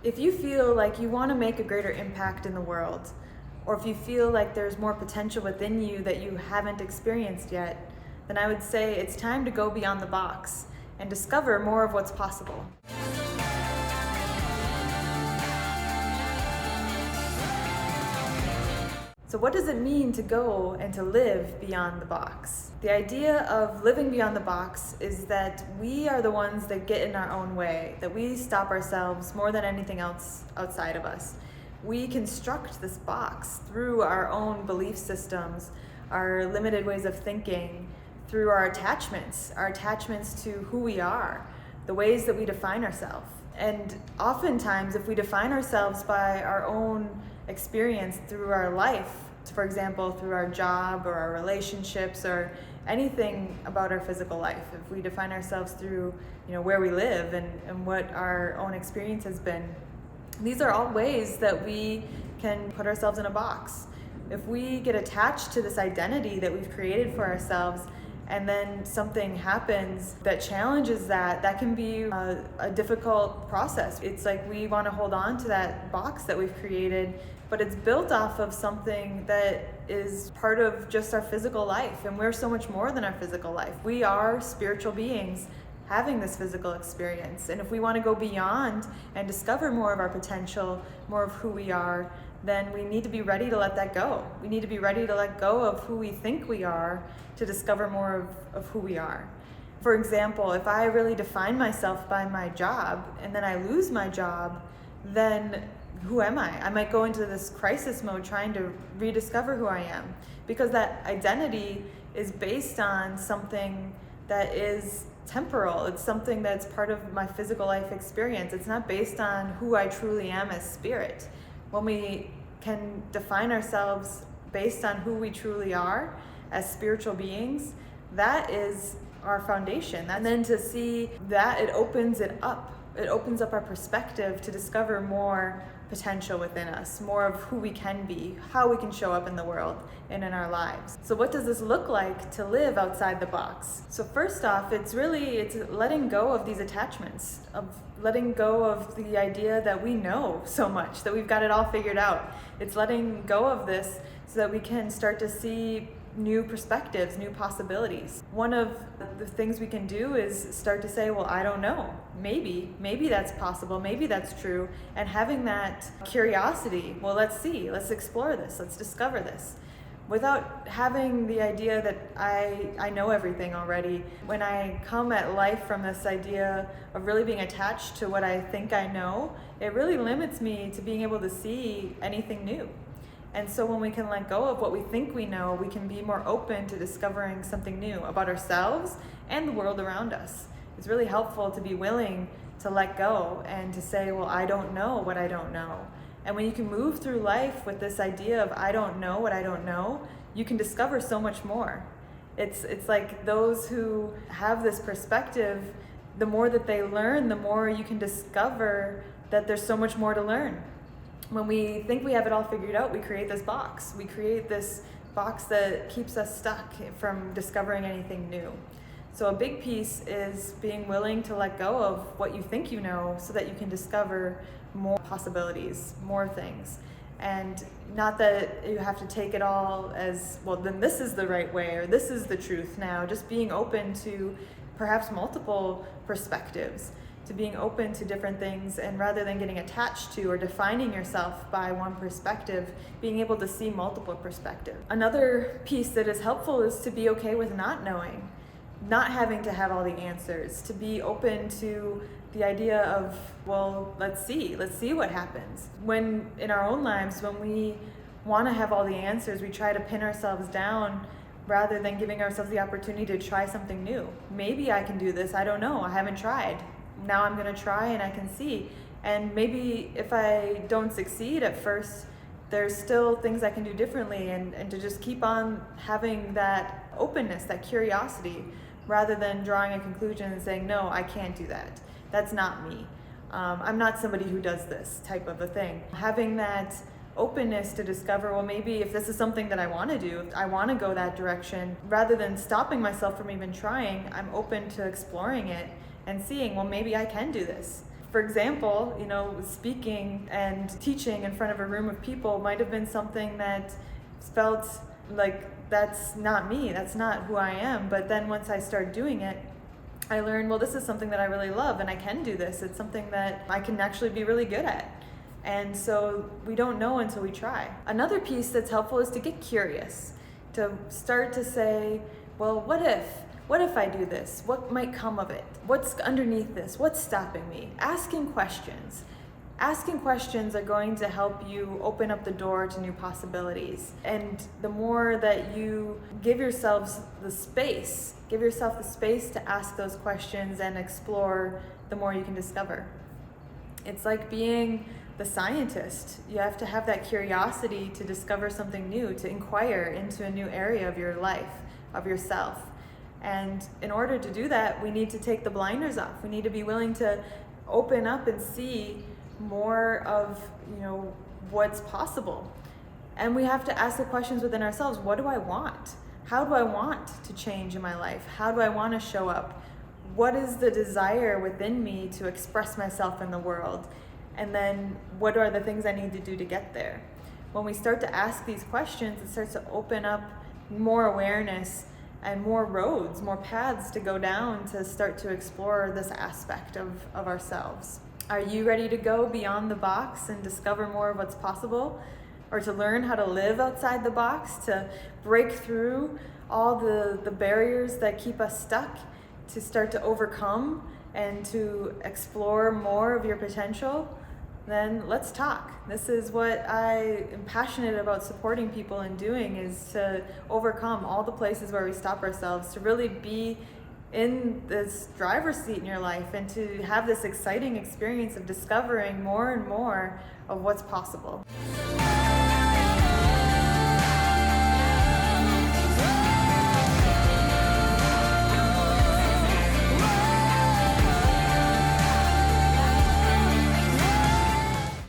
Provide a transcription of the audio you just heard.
If you feel like you want to make a greater impact in the world, or if you feel like there's more potential within you that you haven't experienced yet, then I would say it's time to go beyond the box and discover more of what's possible. So what does it mean to go and to live beyond the box? The idea of living beyond the box is that we are the ones that get in our own way, that we stop ourselves more than anything else outside of us. We construct this box through our own belief systems, our limited ways of thinking, through our attachments to who we are, the ways that we define ourselves. And oftentimes, if we define ourselves by our own experience through our life, for example, through our job or our relationships or anything about our physical life, if we define ourselves through where we live and what our own experience has been, these are all ways that we can put ourselves in a box. If we get attached to this identity that we've created for ourselves, and then something happens that challenges that can be a difficult process. It's like we want to hold on to that box that we've created, but it's built off of something that is part of just our physical life, and we're so much more than our physical life. We are spiritual beings having this physical experience, and if we want to go beyond and discover more of our potential, more of who we are, then we need to be ready to let that go. We need to be ready to let go of who we think we are to discover more of who we are. For example, if I really define myself by my job and then I lose my job, then who am I? I might go into this crisis mode trying to rediscover who I am, because that identity is based on something that is temporal. It's something that's part of my physical life experience. It's not based on who I truly am as spirit. When we can define ourselves based on who we truly are as spiritual beings, that is our foundation. And then to see that, it opens it up. It opens up our perspective to discover more potential within us, more of who we can be, how we can show up in the world and in our lives. So what does this look like to live outside the box? So first off, it's letting go of these attachments, of letting go of the idea that we know so much, that we've got it all figured out. It's letting go of this so that we can start to see new perspectives, new possibilities. One of the things we can do is start to say, well, I don't know. Maybe that's possible. Maybe that's true. And having that curiosity, well, let's see, let's explore this, let's discover this. Without having the idea that I know everything already. When I come at life from this idea of really being attached to what I think I know, it really limits me to being able to see anything new. And so when we can let go of what we think we know, we can be more open to discovering something new about ourselves and the world around us. It's really helpful to be willing to let go and to say, well, I don't know what I don't know. And when you can move through life with this idea of I don't know what I don't know, you can discover so much more. It's like those who have this perspective, the more that they learn, the more you can discover that there's so much more to learn. When we think we have it all figured out, we create this box. We create this box that keeps us stuck from discovering anything new. So a big piece is being willing to let go of what you think you know so that you can discover more possibilities, more things. And not that you have to take it all as, well, then this is the right way or this is the truth now. Just being open to perhaps multiple perspectives, to being open to different things, and rather than getting attached to or defining yourself by one perspective, being able to see multiple perspectives. Another piece that is helpful is to be okay with not knowing, not having to have all the answers, to be open to the idea of, well, let's see what happens. When in our own lives, when we want to have all the answers, we try to pin ourselves down rather than giving ourselves the opportunity to try something new. Maybe I can do this, I don't know, I haven't tried. Now I'm going to try and I can see. And maybe if I don't succeed at first, there's still things I can do differently, and to just keep on having that openness, that curiosity, rather than drawing a conclusion and saying, no, I can't do that. That's not me. I'm not somebody who does this type of a thing. Having that openness to discover, well, maybe if this is something that I want to do, if I want to go that direction, rather than stopping myself from even trying, I'm open to exploring it and seeing, well, maybe I can do this. For example, speaking and teaching in front of a room of people might have been something that felt like that's not me, that's not who I am. But then once I started doing it, I learned, well, this is something that I really love and I can do this. It's something that I can actually be really good at. And so we don't know until we try. Another piece that's helpful is to get curious, to start to say, well, what if I do this? What might come of it? What's underneath this? What's stopping me? Asking questions. Asking questions are going to help you open up the door to new possibilities. And the more that you give yourself the space to ask those questions and explore, the more you can discover. It's like being the scientist. You have to have that curiosity to discover something new, to inquire into a new area of your life, of yourself. And in order to do that, we need to take the blinders off. We need to be willing to open up and see more of what's possible. And we have to ask the questions within ourselves. What do I want? How do I want to change in my life? How do I want to show up? What is the desire within me to express myself in the world? And then what are the things I need to do to get there? When we start to ask these questions, it starts to open up more awareness and more roads, more paths to go down to start to explore this aspect of ourselves. Are you ready to go beyond the box and discover more of what's possible? Or to learn how to live outside the box, to break through all the barriers that keep us stuck, to start to overcome and to explore more of your potential? Then let's talk. This is what I am passionate about supporting people in doing, is to overcome all the places where we stop ourselves, to really be in this driver's seat in your life and to have this exciting experience of discovering more and more of what's possible.